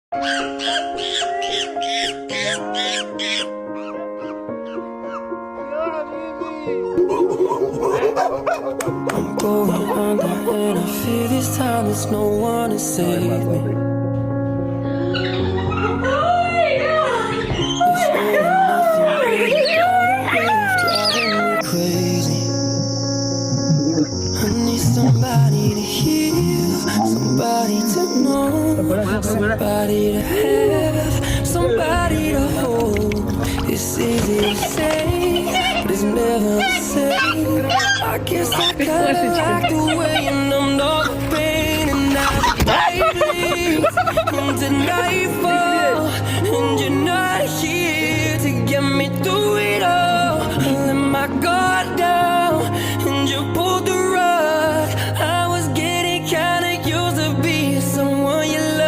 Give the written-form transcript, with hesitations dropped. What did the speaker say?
I'm going under and I fear this time there's no one to save me. There's really nothing really driving me crazy. I need somebody to hear, somebody to know, somebody to have, somebody to hold. It's easy to say, but it's never the same. I guess I kinda like the way you numbed all